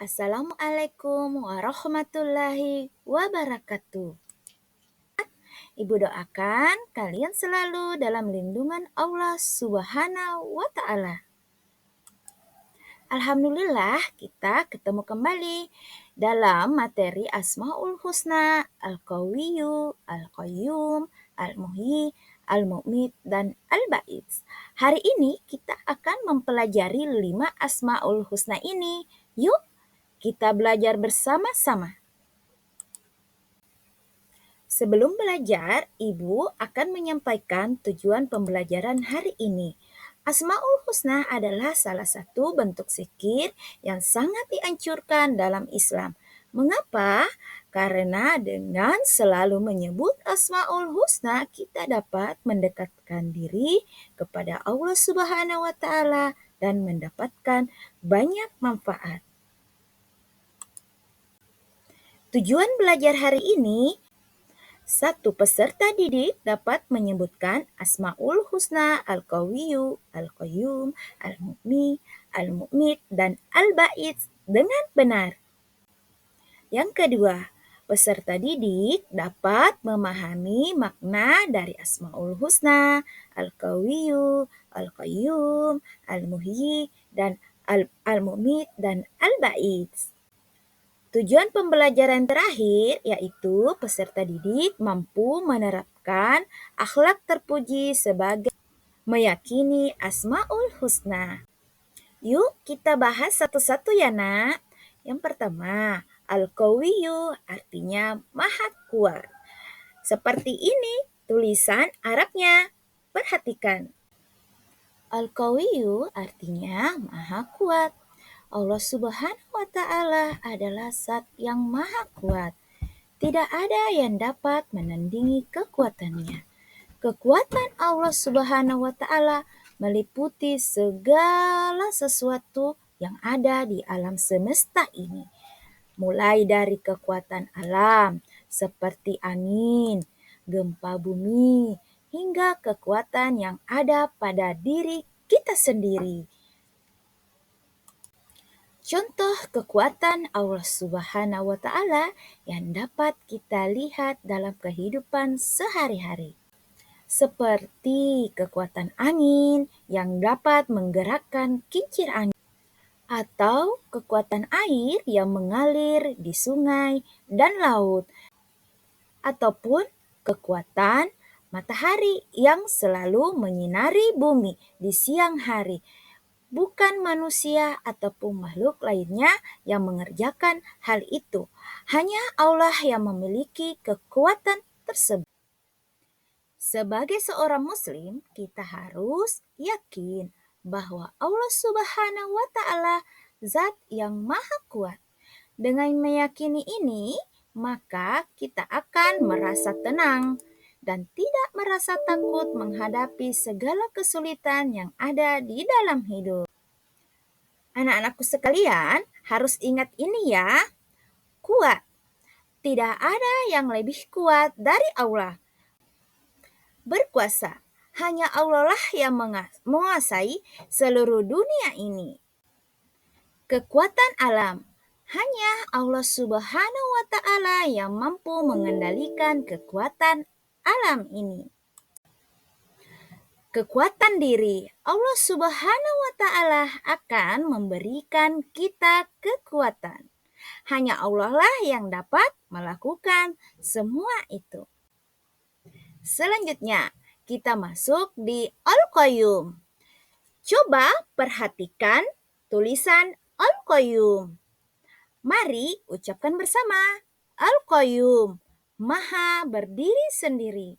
Assalamualaikum warahmatullahi wabarakatuh. Ibu doakan kalian selalu dalam lindungan Allah Subhanahu wa Ta'ala. Alhamdulillah, kita ketemu kembali dalam materi Asmaul Husna, Al-Qawiyyu, Al-Qayyum, Al-Muhyi, Al-Mu'mit, dan Al-Ba'its. Hari ini kita akan mempelajari 5 Asmaul Husna ini. Yuk, kita belajar bersama-sama. Sebelum belajar, Ibu akan menyampaikan tujuan pembelajaran hari ini. Asmaul Husna adalah salah satu bentuk zikir yang sangat dianjurkan dalam Islam. Mengapa? Karena dengan selalu menyebut Asmaul Husna, kita dapat mendekatkan diri kepada Allah Subhanahu wa Ta'ala dan mendapatkan banyak manfaat. Tujuan belajar hari ini, satu peserta didik dapat menyebutkan Asmaul Husna Al-Qawiyyu, Al-Qayyum, Al-Mu'mi, Al-Mu'mit, dan Al-Ba'its dengan benar. Yang kedua, peserta didik dapat memahami makna dari Asmaul Husna, Al-Qawiyyu, Al-Qayyum, Al-Muhyi, dan Al-Mu'mit, dan Al-Ba'its. Tujuan pembelajaran terakhir yaitu peserta didik mampu menerapkan akhlak terpuji sebagai meyakini Asmaul Husna. Yuk kita bahas satu-satu ya nak. Yang pertama, Al-Qawiyyu artinya maha kuat. Seperti ini tulisan Arabnya. Perhatikan. Al-Qawiyyu artinya maha kuat. Allah Subhanahu wa Ta'ala adalah Zat yang maha kuat. Tidak ada yang dapat menandingi kekuatannya. Kekuatan Allah Subhanahu wa Ta'ala meliputi segala sesuatu yang ada di alam semesta ini. Mulai dari kekuatan alam seperti angin, gempa bumi, hingga kekuatan yang ada pada diri kita sendiri. Contoh kekuatan Allah Subhanahu wa Ta'ala yang dapat kita lihat dalam kehidupan sehari-hari. Seperti kekuatan angin yang dapat menggerakkan kincir angin, atau kekuatan air yang mengalir di sungai dan laut, ataupun kekuatan matahari yang selalu menyinari bumi di siang hari. Bukan manusia ataupun makhluk lainnya yang mengerjakan hal itu. Hanya Allah yang memiliki kekuatan tersebut. Sebagai seorang muslim, kita harus yakin bahwa Allah Subhanahu wa Ta'ala Zat yang maha kuat. Dengan meyakini ini, maka kita akan merasa tenang dan tidak merasa takut menghadapi segala kesulitan yang ada di dalam hidup. Anak-anakku sekalian, harus ingat ini ya. Kuat. Tidak ada yang lebih kuat dari Allah. Berkuasa. Hanya Allah lah yang menguasai seluruh dunia ini. Kekuatan alam. Hanya Allah Subhanahu wa Ta'ala yang mampu mengendalikan kekuatan alam ini. Kekuatan diri. Allah Subhanahu wa Ta'ala akan memberikan kita kekuatan. Hanya Allah lah yang dapat melakukan semua itu. Selanjutnya, kita masuk di Al-Qayyum. Coba perhatikan tulisan Al-Qayyum. Mari ucapkan bersama. Al-Qayyum, maha berdiri sendiri.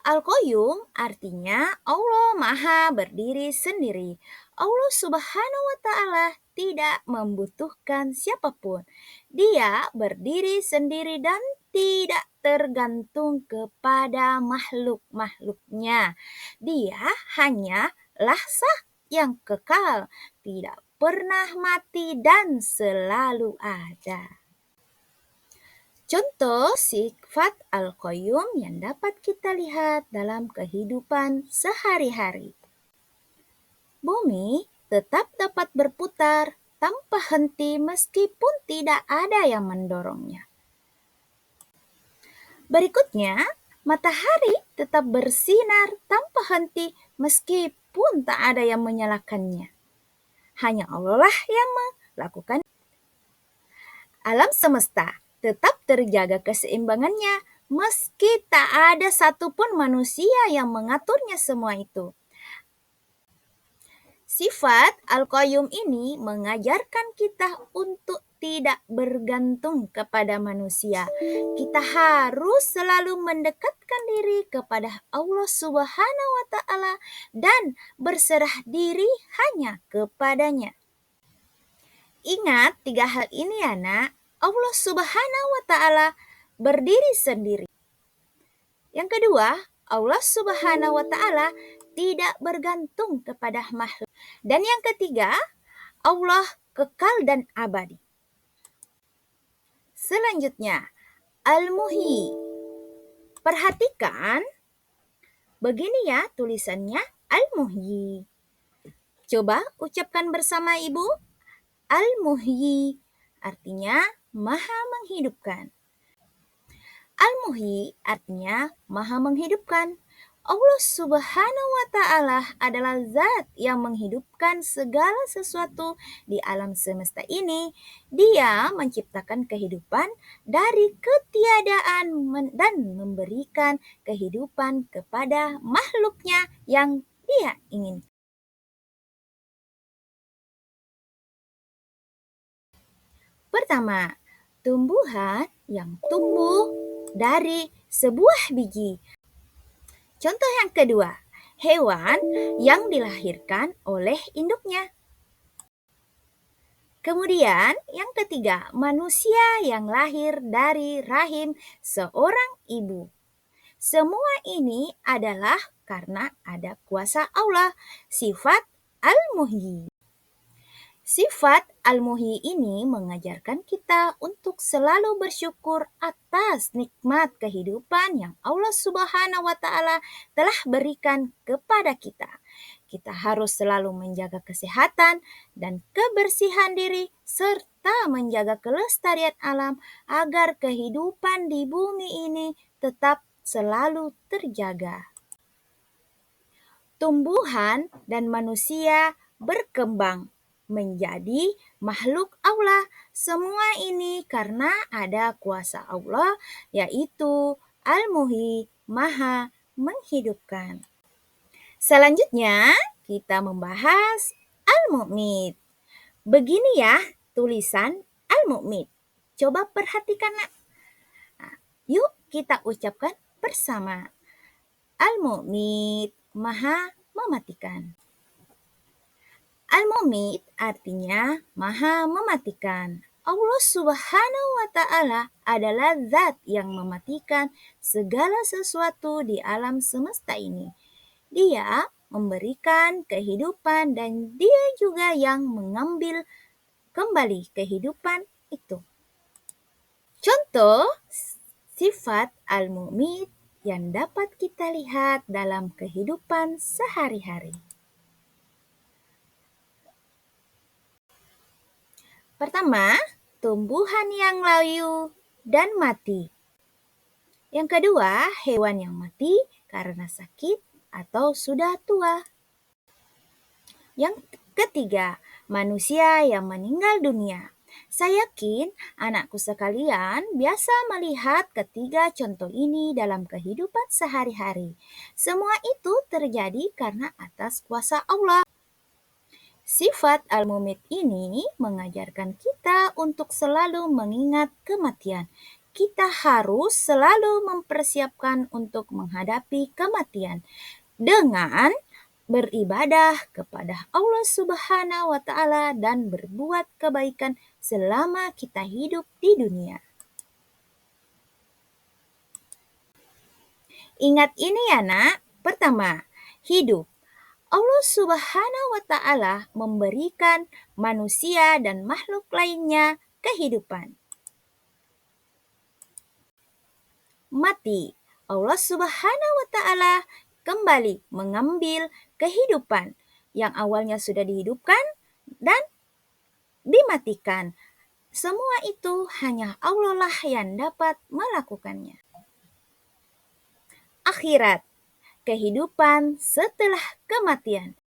Al-Qayyum artinya Allah maha berdiri sendiri. Allah Subhanahu wa Ta'ala tidak membutuhkan siapapun. Dia berdiri sendiri dan tidak tergantung kepada makhluk-makhluknya. Dia hanyalah Zat yang kekal, tidak pernah mati dan selalu ada. Contoh sifat Al-Qayyum yang dapat kita lihat dalam kehidupan sehari-hari. Bumi tetap dapat berputar tanpa henti meskipun tidak ada yang mendorongnya. Berikutnya, matahari tetap bersinar tanpa henti meskipun tak ada yang menyalakannya. Hanya Allah lah yang melakukan. Alam semesta tetap terjaga keseimbangannya meski tak ada satupun manusia yang mengaturnya semua itu. Sifat Al-Qayyum ini mengajarkan kita untuk tidak bergantung kepada manusia. Kita harus selalu mendekatkan diri kepada Allah Subhanahu wa Ta'ala dan berserah diri hanya kepadanya. Ingat 3 hal ini ya nak. Allah Subhanahu wa Ta'ala berdiri sendiri. Yang kedua, Allah Subhanahu wa Ta'ala tidak bergantung kepada makhluk. Dan yang ketiga, Allah kekal dan abadi. Selanjutnya, Al-Muhyi. Perhatikan, begini ya tulisannya Al-Muhyi. Coba ucapkan bersama ibu. Al-Muhyi artinya maha menghidupkan. Al-Muhyi artinya maha menghidupkan. Allah Subhanahu wa Ta'ala adalah zat yang menghidupkan segala sesuatu di alam semesta ini. Dia menciptakan kehidupan dari ketiadaan dan memberikan kehidupan kepada makhluknya yang Dia inginkan. Pertama, tumbuhan yang tumbuh dari sebuah biji. Contoh yang kedua, hewan yang dilahirkan oleh induknya. Kemudian yang ketiga, manusia yang lahir dari rahim seorang ibu. Semua ini adalah karena ada kuasa Allah, sifat Al-Muhyi. Sifat Al-Muhyi ini mengajarkan kita untuk selalu bersyukur atas nikmat kehidupan yang Allah Subhanahu wa Ta'ala telah berikan kepada kita. Kita harus selalu menjaga kesehatan dan kebersihan diri serta menjaga kelestarian alam agar kehidupan di bumi ini tetap selalu terjaga. Tumbuhan dan manusia berkembang menjadi makhluk Allah. Semua ini karena ada kuasa Allah, yaitu Al-Muhyi, maha menghidupkan. Selanjutnya, kita membahas Al-Mu'mit. Begini ya tulisan Al-Mu'mit. Coba perhatikan nak. Nah, yuk kita ucapkan bersama. Al-Mu'mit, maha mematikan. Al-Mumit artinya maha mematikan. Allah Subhanahu wa Ta'ala adalah zat yang mematikan segala sesuatu di alam semesta ini. Dia memberikan kehidupan dan Dia juga yang mengambil kembali kehidupan itu. Contoh sifat Al-Mumit yang dapat kita lihat dalam kehidupan sehari-hari. Pertama, tumbuhan yang layu dan mati. Yang kedua, hewan yang mati karena sakit atau sudah tua. Yang ketiga, manusia yang meninggal dunia. Saya yakin anakku sekalian biasa melihat ketiga contoh ini dalam kehidupan sehari-hari. Semua itu terjadi karena atas kuasa Allah. Sifat Al-Mumit ini mengajarkan kita untuk selalu mengingat kematian. Kita harus selalu mempersiapkan untuk menghadapi kematian dengan beribadah kepada Allah Subhanahu wa Ta'ala dan berbuat kebaikan selama kita hidup di dunia. Ingat ini ya nak. Pertama, hidup. Allah Subhanahu wa Ta'ala memberikan manusia dan makhluk lainnya kehidupan. Mati. Allah Subhanahu wa Ta'ala kembali mengambil kehidupan yang awalnya sudah dihidupkan dan mematikan. Semua itu hanya Allah lah yang dapat melakukannya. Akhirat, kehidupan setelah kematian.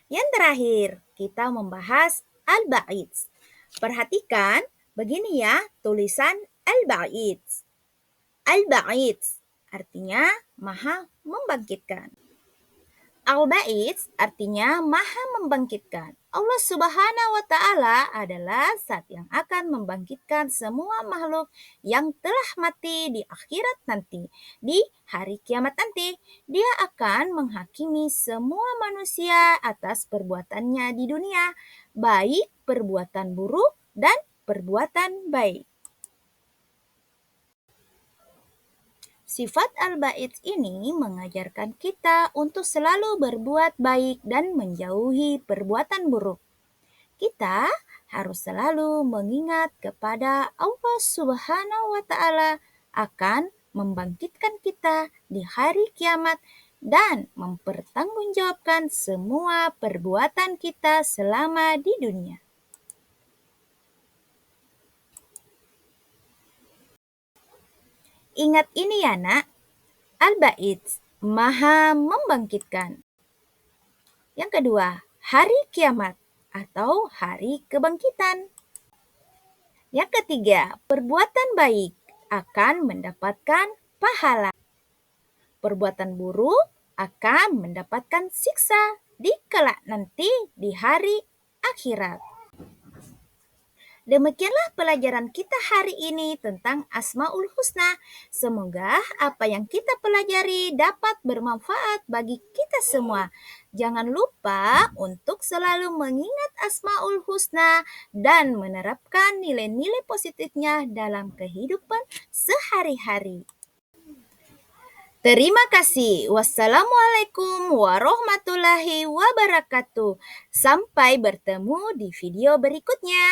Yang terakhir, kita membahas Al-Ba'its. Perhatikan, begini ya tulisan Al-Ba'its. Al-Ba'its artinya maha membangkitkan. Al-Ba'its artinya maha membangkitkan. Allah Subhanahu wa Ta'ala adalah Zat yang akan membangkitkan semua makhluk yang telah mati di akhirat nanti. Di hari kiamat nanti, Dia akan menghakimi semua manusia atas perbuatannya di dunia, baik perbuatan buruk dan perbuatan baik. Sifat al-ba'its ini mengajarkan kita untuk selalu berbuat baik dan menjauhi perbuatan buruk. Kita harus selalu mengingat kepada Allah Subhanahu wa Ta'ala akan membangkitkan kita di hari kiamat dan mempertanggungjawabkan semua perbuatan kita selama di dunia. Ingat ini ya nak, Al-Ba'its, maha membangkitkan. Yang kedua, hari kiamat atau hari kebangkitan. Yang ketiga, perbuatan baik akan mendapatkan pahala. Perbuatan buruk akan mendapatkan siksa di kelak nanti di hari akhirat. Demikianlah pelajaran kita hari ini tentang Asmaul Husna. Semoga apa yang kita pelajari dapat bermanfaat bagi kita semua. Jangan lupa untuk selalu mengingat Asmaul Husna dan menerapkan nilai-nilai positifnya dalam kehidupan sehari-hari. Terima kasih. Wassalamualaikum warahmatullahi wabarakatuh. Sampai bertemu di video berikutnya.